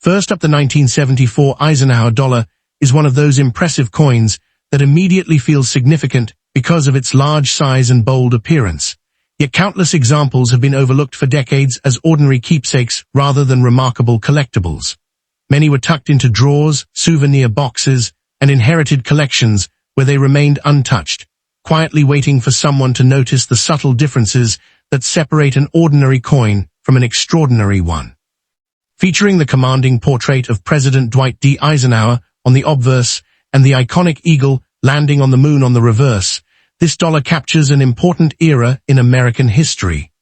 First up, the 1974 Eisenhower dollar is one of those impressive coins that immediately feels significant because of its large size and bold appearance. Yet countless examples have been overlooked for decades as ordinary keepsakes rather than remarkable collectibles. Many were tucked into drawers, souvenir boxes, and inherited collections where they remained untouched, quietly waiting for someone to notice the subtle differences that separate an ordinary coin from an extraordinary one. Featuring the commanding portrait of President Dwight D. Eisenhower on the obverse and the iconic eagle landing on the moon on the reverse, this dollar captures an important era in American history.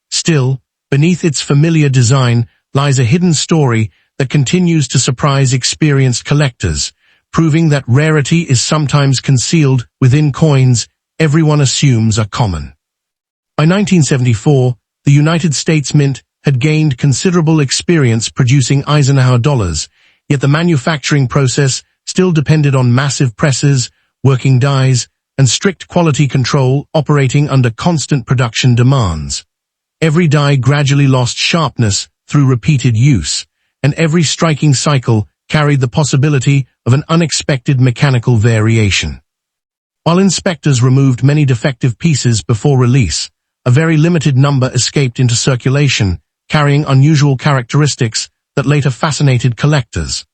Still, beneath its familiar design lies a hidden story that continues to surprise experienced collectors, proving that rarity is sometimes concealed within coins everyone assumes are common. By 1974, the United States Mint had gained considerable experience producing Eisenhower dollars, yet the manufacturing process still depended on massive presses, working dies, and strict quality control operating under constant production demands. Every die gradually lost sharpness through repeated use, and every striking cycle carried the possibility of an unexpected mechanical variation. While inspectors removed many defective pieces before release, a very limited number escaped into circulation, carrying unusual characteristics that later fascinated collectors.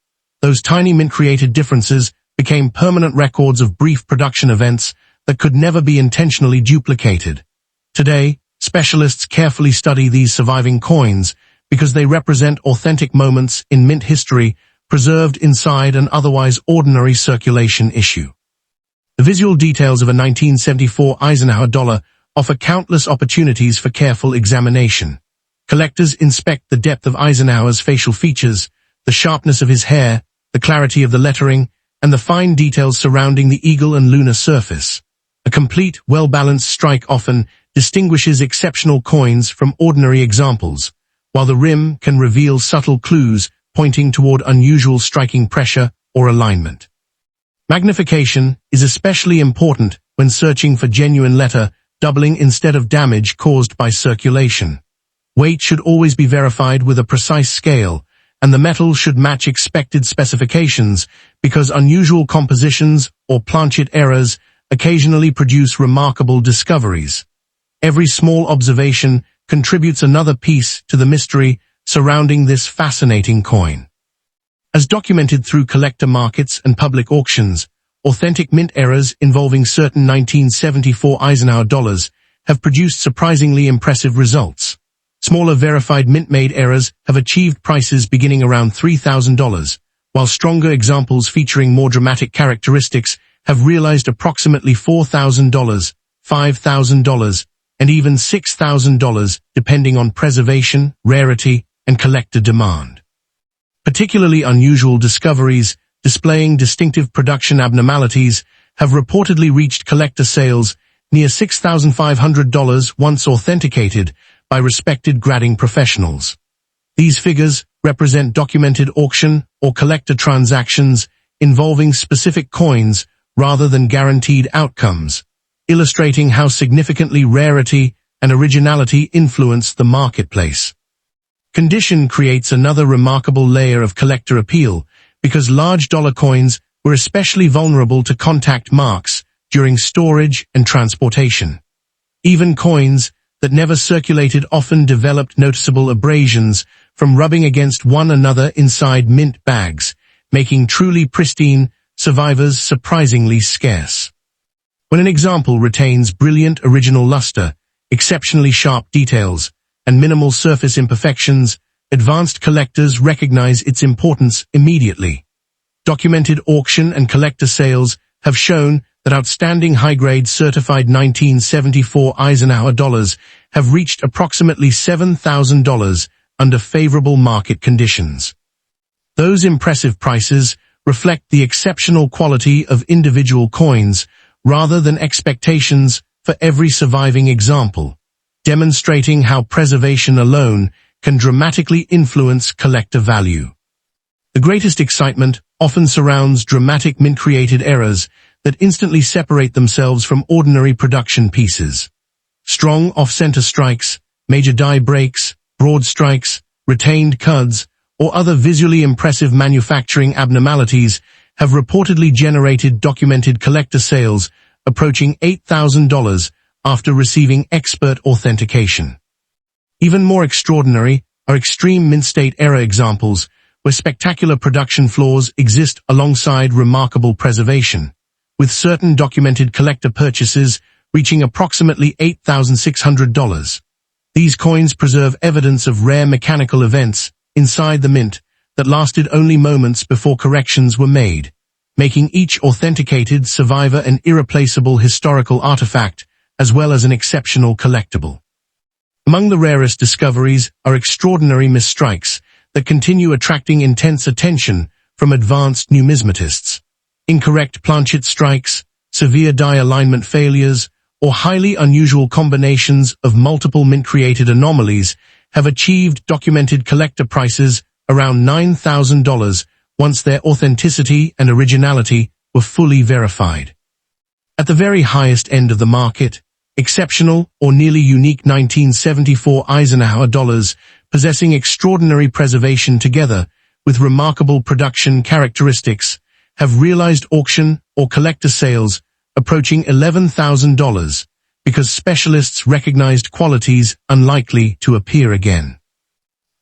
Those tiny mint-created differences became permanent records of brief production events that could never be intentionally duplicated. Today, specialists carefully study these surviving coins because they represent authentic moments in mint history preserved inside an otherwise ordinary circulation issue. The visual details of a 1974 Eisenhower dollar offer countless opportunities for careful examination. Collectors inspect the depth of Eisenhower's facial features, the sharpness of his hair, the clarity of the lettering, and the fine details surrounding the eagle and lunar surface. A complete, well-balanced strike often distinguishes exceptional coins from ordinary examples, while the rim can reveal subtle clues pointing toward unusual striking pressure or alignment. Magnification is especially important when searching for genuine letter doubling instead of damage caused by circulation. Weight should always be verified with a precise scale, and the metal should match expected specifications because unusual compositions or planchet errors occasionally produce remarkable discoveries. Every small observation contributes another piece to the mystery surrounding this fascinating coin. As documented through collector markets and public auctions, authentic mint errors involving certain 1974 Eisenhower dollars have produced surprisingly impressive results. Smaller verified mint-made errors have achieved prices beginning around $3,000, while stronger examples featuring more dramatic characteristics have realized approximately $4,000, $5,000, and even $6,000 depending on preservation, rarity, and collector demand. Particularly unusual discoveries displaying distinctive production abnormalities have reportedly reached collector sales near $6,500 once authenticated by respected grading professionals. These figures represent documented auction or collector transactions involving specific coins rather than guaranteed outcomes, illustrating how significantly rarity and originality influence the marketplace. Condition creates another remarkable layer of collector appeal because large dollar coins were especially vulnerable to contact marks during storage and transportation. Even coins that never circulated often developed noticeable abrasions from rubbing against one another inside mint bags, making truly pristine survivors surprisingly scarce. When an example retains brilliant original luster, exceptionally sharp details, and minimal surface imperfections, advanced collectors recognize its importance immediately. Documented auction and collector sales have shown that outstanding high-grade certified 1974 Eisenhower dollars have reached approximately $7,000 under favorable market conditions. Those impressive prices reflect the exceptional quality of individual coins rather than expectations for every surviving example, demonstrating how preservation alone can dramatically influence collector value. The greatest excitement often surrounds dramatic mint-created errors that instantly separate themselves from ordinary production pieces. Strong off-center strikes, major die breaks, broad strikes, retained cuds, or other visually impressive manufacturing abnormalities have reportedly generated documented collector sales approaching $8,000 after receiving expert authentication. Even more extraordinary are extreme mint state error examples where spectacular production flaws exist alongside remarkable preservation, with certain documented collector purchases reaching approximately $8,600. These coins preserve evidence of rare mechanical events inside the mint that lasted only moments before corrections were made, making each authenticated survivor an irreplaceable historical artifact as well as an exceptional collectible. Among the rarest discoveries are extraordinary misstrikes that continue attracting intense attention from advanced numismatists. Incorrect planchet strikes, severe die alignment failures, or highly unusual combinations of multiple mint-created anomalies have achieved documented collector prices around $9,000 once their authenticity and originality were fully verified. At the very highest end of the market, exceptional or nearly unique 1974 Eisenhower dollars possessing extraordinary preservation together with remarkable production characteristics have realized auction or collector sales approaching $11,000 because specialists recognized qualities unlikely to appear again.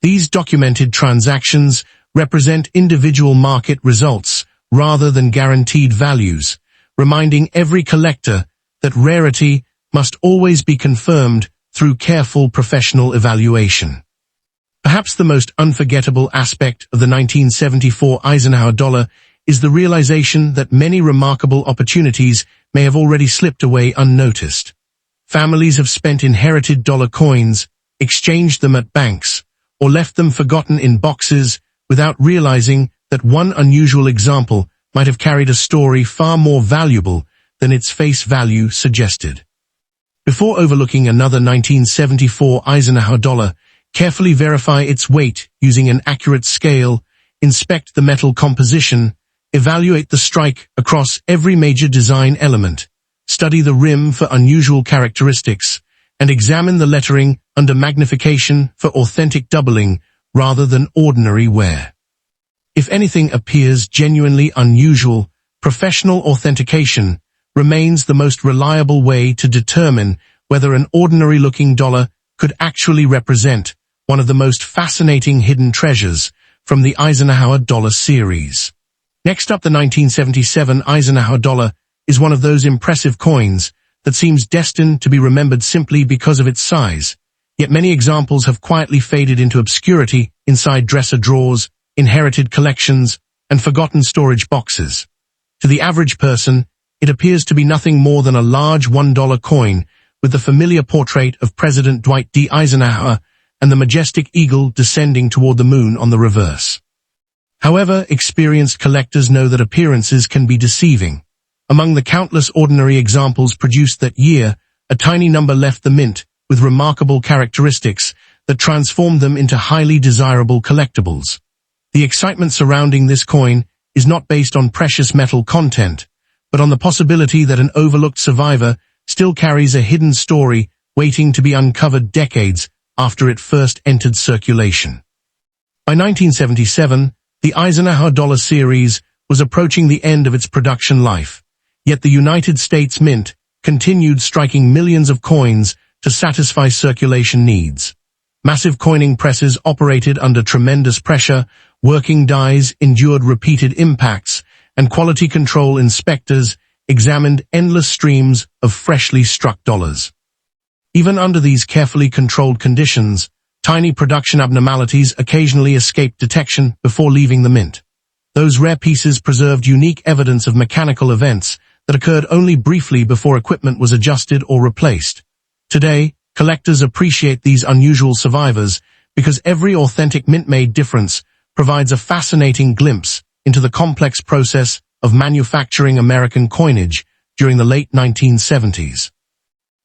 These documented transactions represent individual market results rather than guaranteed values, reminding every collector that rarity must always be confirmed through careful professional evaluation. Perhaps the most unforgettable aspect of the 1974 Eisenhower dollar is the realization that many remarkable opportunities may have already slipped away unnoticed. Families have spent inherited dollar coins, exchanged them at banks, or left them forgotten in boxes without realizing that one unusual example might have carried a story far more valuable than its face value suggested. Before overlooking another 1974 Eisenhower dollar, carefully verify its weight using an accurate scale, inspect the metal composition, evaluate the strike across every major design element, study the rim for unusual characteristics, and examine the lettering under magnification for authentic doubling rather than ordinary wear. If anything appears genuinely unusual, professional authentication remains the most reliable way to determine whether an ordinary-looking dollar could actually represent one of the most fascinating hidden treasures from the Eisenhower dollar series. Next up, the 1977 Eisenhower dollar is one of those impressive coins that seems destined to be remembered simply because of its size, yet many examples have quietly faded into obscurity inside dresser drawers, inherited collections, and forgotten storage boxes. To the average person, it appears to be nothing more than a large $1 coin with the familiar portrait of President Dwight D. Eisenhower and the majestic eagle descending toward the moon on the reverse. However, experienced collectors know that appearances can be deceiving. Among the countless ordinary examples produced that year, a tiny number left the mint with remarkable characteristics that transformed them into highly desirable collectibles. The excitement surrounding this coin is not based on precious metal content, but on the possibility that an overlooked survivor still carries a hidden story waiting to be uncovered decades after it first entered circulation. By 1977, the Eisenhower dollar series was approaching the end of its production life, yet the United States Mint continued striking millions of coins to satisfy circulation needs. Massive coining presses operated under tremendous pressure, working dies endured repeated impacts, and quality control inspectors examined endless streams of freshly struck dollars. Even under these carefully controlled conditions, tiny production abnormalities occasionally escaped detection before leaving the mint. Those rare pieces preserved unique evidence of mechanical events that occurred only briefly before equipment was adjusted or replaced. Today, collectors appreciate these unusual survivors because every authentic mint-made difference provides a fascinating glimpse into the complex process of manufacturing American coinage during the late 1970s.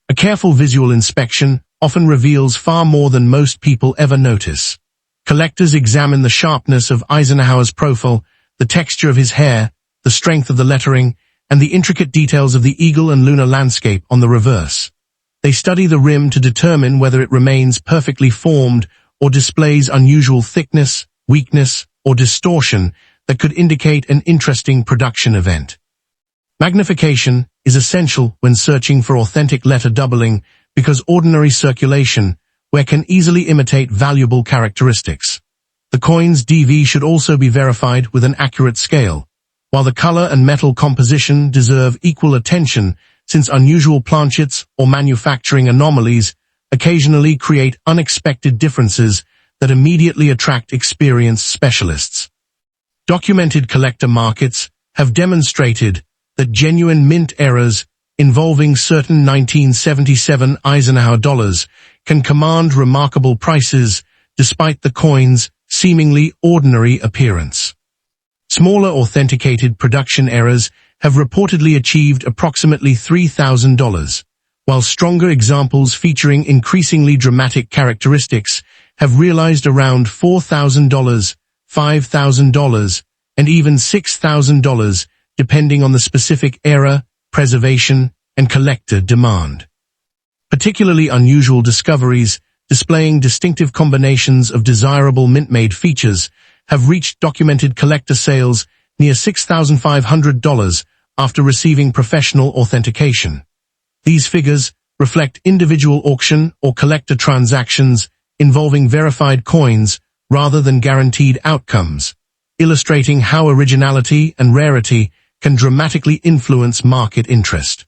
A careful visual inspection often reveals far more than most people ever notice. Collectors examine the sharpness of Eisenhower's profile, the texture of his hair, the strength of the lettering, and the intricate details of the eagle and lunar landscape on the reverse. They study the rim to determine whether it remains perfectly formed or displays unusual thickness, weakness, or distortion that could indicate an interesting production event. Magnification is essential when searching for authentic letter doubling because ordinary circulation can easily imitate valuable characteristics. The coin's DV should also be verified with an accurate scale, while the color and metal composition deserve equal attention since unusual planchets or manufacturing anomalies occasionally create unexpected differences that immediately attract experienced specialists. Documented collector markets have demonstrated that genuine mint errors involving certain 1977 Eisenhower dollars can command remarkable prices despite the coin's seemingly ordinary appearance. Smaller authenticated production errors have reportedly achieved approximately $3,000, while stronger examples featuring increasingly dramatic characteristics have realized around $4,000, $5,000, and even $6,000, depending on the specific era, preservation, and collector demand. Particularly unusual discoveries displaying distinctive combinations of desirable mint-made features have reached documented collector sales near $6,500 after receiving professional authentication. These figures reflect individual auction or collector transactions involving verified coins rather than guaranteed outcomes, illustrating how originality and rarity can dramatically influence market interest.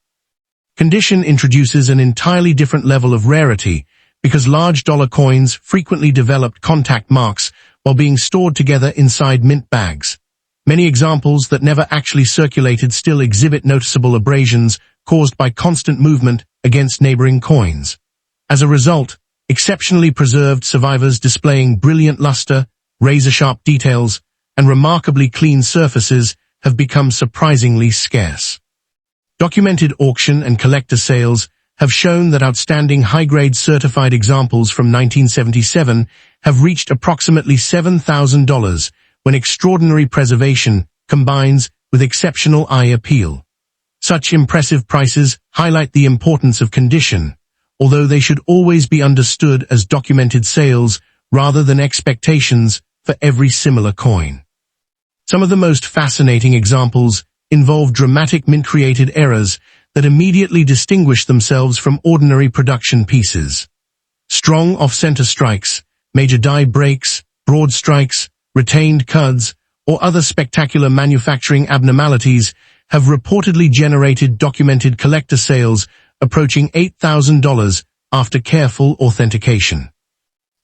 Condition introduces an entirely different level of rarity because large dollar coins frequently develop contact marks while being stored together inside mint bags. Many examples that never actually circulated still exhibit noticeable abrasions caused by constant movement against neighboring coins. As a result, exceptionally preserved survivors displaying brilliant luster, razor-sharp details, and remarkably clean surfaces have become surprisingly scarce. Documented auction and collector sales have shown that outstanding high-grade certified examples from 1977 have reached approximately $7,000 when extraordinary preservation combines with exceptional eye appeal. Such impressive prices highlight the importance of condition, although they should always be understood as documented sales rather than expectations for every similar coin. Some of the most fascinating examples involve dramatic mint-created errors that immediately distinguish themselves from ordinary production pieces. Strong off-center strikes, major die breaks, broad strikes, retained cuds, or other spectacular manufacturing abnormalities have reportedly generated documented collector sales approaching $8,000 after careful authentication.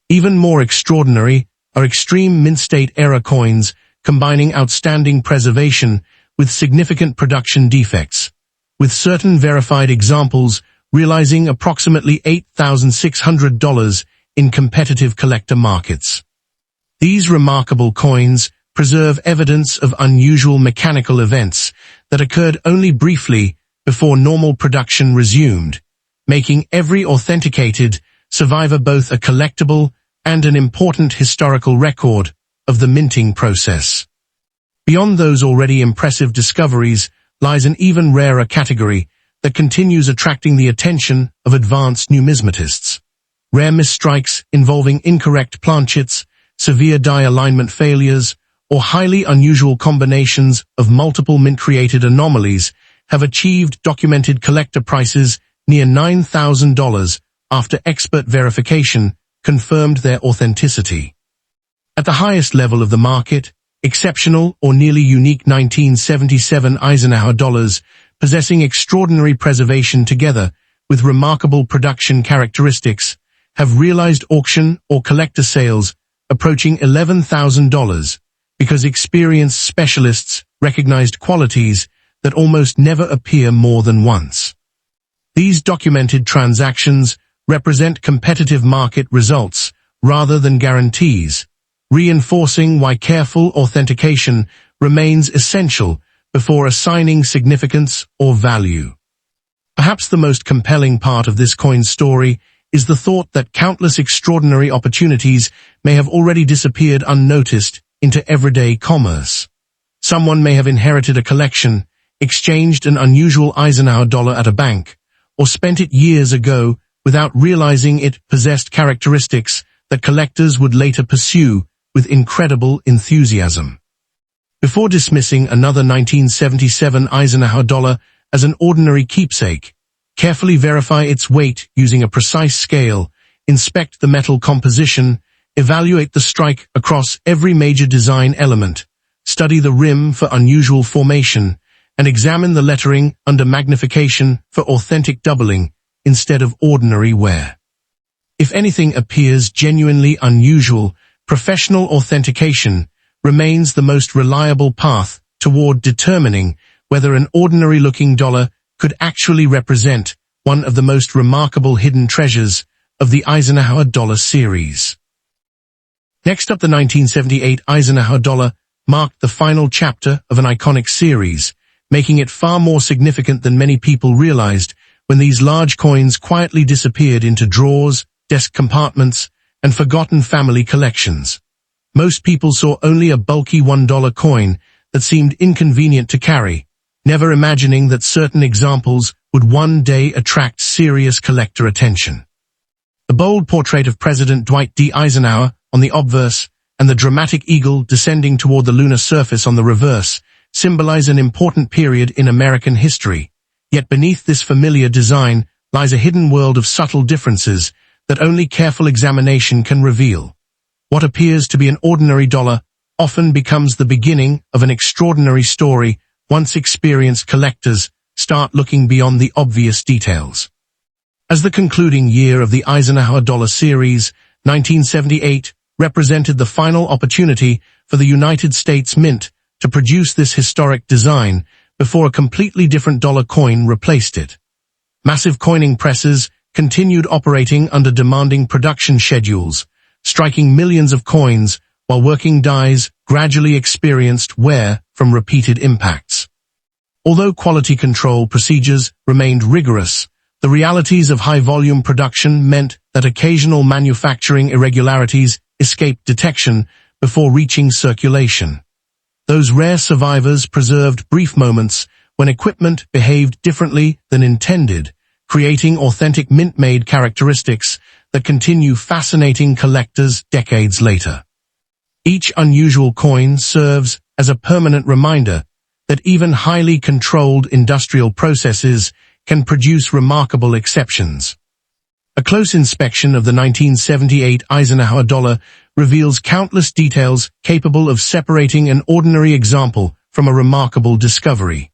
Even more extraordinary are extreme mint-state error coins combining outstanding preservation with significant production defects, with certain verified examples realizing approximately $8,600 in competitive collector markets. These remarkable coins preserve evidence of unusual mechanical events that occurred only briefly before normal production resumed, making every authenticated survivor both a collectible and an important historical record of the minting process. Beyond those already impressive discoveries lies an even rarer category that continues attracting the attention of advanced numismatists. Rare misstrikes involving incorrect planchets, severe die alignment failures, or highly unusual combinations of multiple mint-created anomalies have achieved documented collector prices near $9,000 after expert verification confirmed their authenticity. At the highest level of the market, exceptional or nearly unique 1977 Eisenhower dollars possessing extraordinary preservation together with remarkable production characteristics have realized auction or collector sales approaching $11,000 because experienced specialists recognized qualities that almost never appear more than once. These documented transactions represent competitive market results rather than guarantees, reinforcing why careful authentication remains essential before assigning significance or value. Perhaps the most compelling part of this coin's story is the thought that countless extraordinary opportunities may have already disappeared unnoticed into everyday commerce. Someone may have inherited a collection, exchanged an unusual Eisenhower dollar at a bank, or spent it years ago without realizing it possessed characteristics that collectors would later pursue with incredible enthusiasm. Before dismissing another 1977 Eisenhower dollar as an ordinary keepsake, carefully verify its weight using a precise scale, inspect the metal composition, evaluate the strike across every major design element, study the rim for unusual formation, and examine the lettering under magnification for authentic doubling instead of ordinary wear. If anything appears genuinely unusual, professional authentication remains the most reliable path toward determining whether an ordinary-looking dollar could actually represent one of the most remarkable hidden treasures of the Eisenhower dollar series. Next up, the 1978 Eisenhower dollar marked the final chapter of an iconic series, making it far more significant than many people realized when these large coins quietly disappeared into drawers, desk compartments, and forgotten family collections. Most people saw only a bulky $1 coin that seemed inconvenient to carry, never imagining that certain examples would one day attract serious collector attention. The bold portrait of President Dwight D. Eisenhower on the obverse and the dramatic eagle descending toward the lunar surface on the reverse symbolize an important period in American history. Yet beneath this familiar design lies a hidden world of subtle differences that only careful examination can reveal. What appears to be an ordinary dollar often becomes the beginning of an extraordinary story once experienced collectors start looking beyond the obvious details. As the concluding year of the Eisenhower dollar series, 1978 represented the final opportunity for the United States Mint to produce this historic design before a completely different dollar coin replaced it. Massive coining presses continued operating under demanding production schedules, striking millions of coins while working dies gradually experienced wear from repeated impacts. Although quality control procedures remained rigorous, the realities of high-volume production meant that occasional manufacturing irregularities escaped detection before reaching circulation. Those rare survivors preserved brief moments when equipment behaved differently than intended, creating authentic mint-made characteristics that continue fascinating collectors decades later. Each unusual coin serves as a permanent reminder that even highly controlled industrial processes can produce remarkable exceptions. A close inspection of the 1978 Eisenhower dollar reveals countless details capable of separating an ordinary example from a remarkable discovery.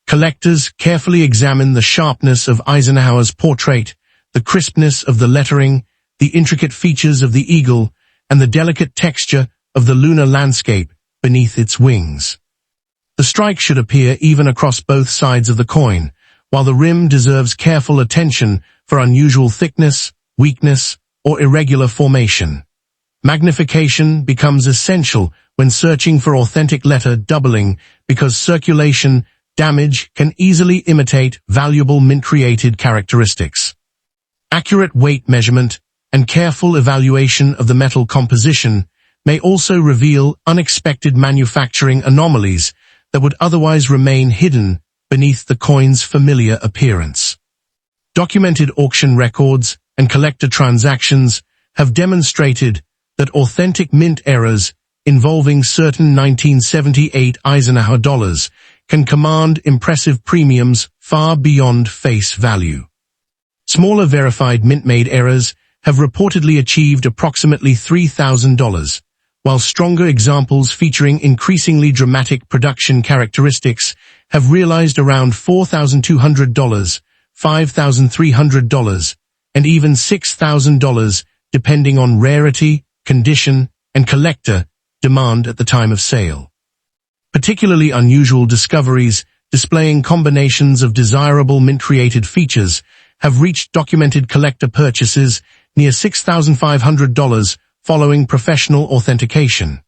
Collectors carefully examine the sharpness of Eisenhower's portrait, the crispness of the lettering, the intricate features of the eagle, and the delicate texture of the lunar landscape beneath its wings. The strike should appear even across both sides of the coin, while the rim deserves careful attention for unusual thickness, weakness, or irregular formation. Magnification becomes essential when searching for authentic letter doubling because circulation damage can easily imitate valuable mint-created characteristics. Accurate weight measurement and careful evaluation of the metal composition may also reveal unexpected manufacturing anomalies that would otherwise remain hidden beneath the coin's familiar appearance. Documented auction records and collector transactions have demonstrated that authentic mint errors involving certain 1978 Eisenhower dollars can command impressive premiums far beyond face value. Smaller verified mint-made errors have reportedly achieved approximately $3,000, while stronger examples featuring increasingly dramatic production characteristics have realized around $4,200, $5,300, and even $6,000 depending on rarity, condition, and collector demand at the time of sale. Particularly unusual discoveries displaying combinations of desirable mint-created features have reached documented collector purchases near $6,500 following professional authentication.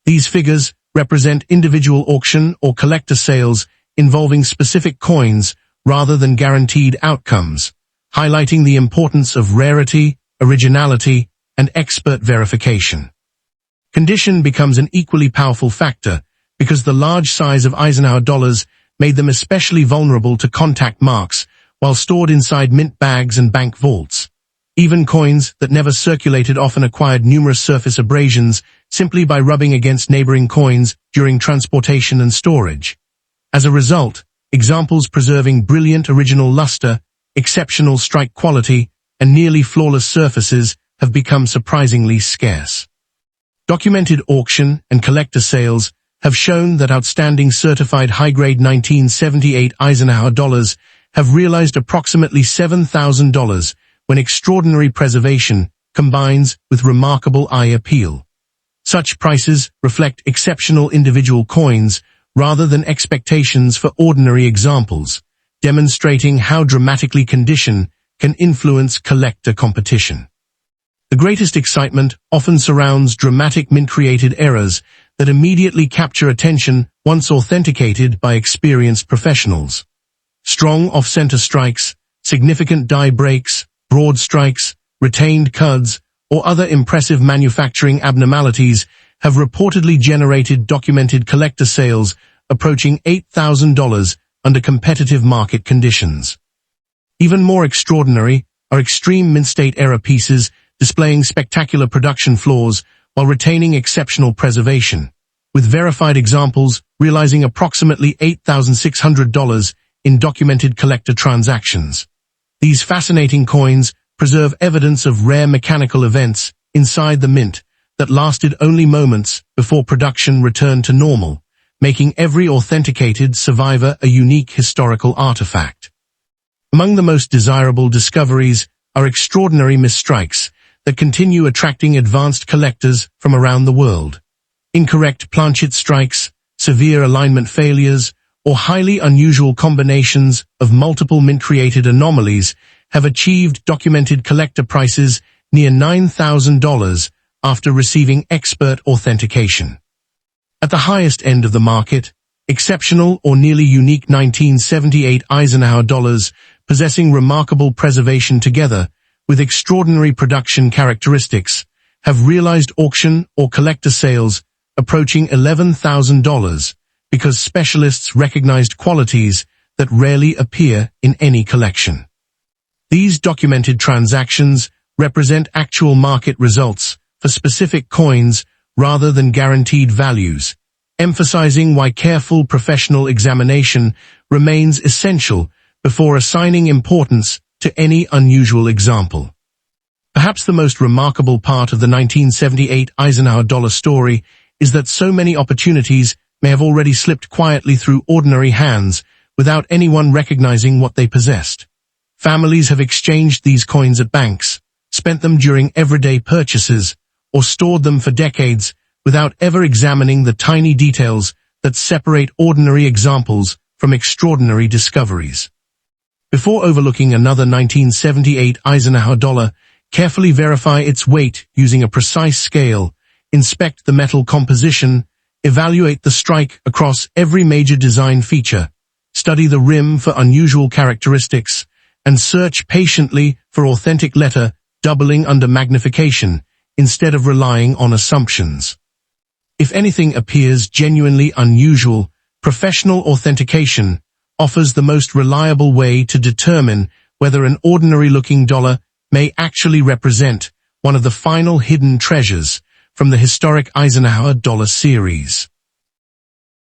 These figures represent individual auction or collector sales involving specific coins rather than guaranteed outcomes, highlighting the importance of rarity, originality, and expert verification. Condition becomes an equally powerful factor because the large size of Eisenhower dollars made them especially vulnerable to contact marks while stored inside mint bags and bank vaults. Even coins that never circulated often acquired numerous surface abrasions simply by rubbing against neighboring coins during transportation and storage. As a result, examples preserving brilliant original luster, exceptional strike quality, and nearly flawless surfaces have become surprisingly scarce. Documented auction and collector sales have shown that outstanding certified high-grade 1978 Eisenhower dollars have realized approximately $7,000 when extraordinary preservation combines with remarkable eye appeal. Such prices reflect exceptional individual coins rather than expectations for ordinary examples, demonstrating how dramatically condition can influence collector competition. The greatest excitement often surrounds dramatic mint-created errors that immediately capture attention once authenticated by experienced professionals. Strong off-center strikes, significant die breaks, broad strikes, retained cuds, or other impressive manufacturing abnormalities have reportedly generated documented collector sales approaching $8,000 under competitive market conditions. Even more extraordinary are extreme mint-state error pieces displaying spectacular production flaws while retaining exceptional preservation, with verified examples realizing approximately $8,600 in documented collector transactions. These fascinating coins preserve evidence of rare mechanical events inside the mint that lasted only moments before production returned to normal, making every authenticated survivor a unique historical artifact. Among the most desirable discoveries are extraordinary misstrikes that continue attracting advanced collectors from around the world. Incorrect planchet strikes, severe alignment failures, or highly unusual combinations of multiple mint-created anomalies have achieved documented collector prices near $9,000 after receiving expert authentication. At the highest end of the market, exceptional or nearly unique 1978 Eisenhower dollars possessing remarkable preservation together with extraordinary production characteristics have realized auction or collector sales approaching $11,000 because specialists recognized qualities that rarely appear in any collection. These documented transactions represent actual market results for specific coins rather than guaranteed values, emphasizing why careful professional examination remains essential before assigning importance to any unusual example. Perhaps the most remarkable part of the 1978 Eisenhower dollar story is that so many opportunities may have already slipped quietly through ordinary hands without anyone recognizing what they possessed. Families have exchanged these coins at banks, spent them during everyday purchases, or stored them for decades without ever examining the tiny details that separate ordinary examples from extraordinary discoveries. Before overlooking another 1978 Eisenhower dollar, carefully verify its weight using a precise scale, inspect the metal composition, evaluate the strike across every major design feature, study the rim for unusual characteristics, and search patiently for authentic letter doubling under magnification instead of relying on assumptions. If anything appears genuinely unusual, professional authentication offers the most reliable way to determine whether an ordinary-looking dollar may actually represent one of the final hidden treasures from the historic Eisenhower dollar series.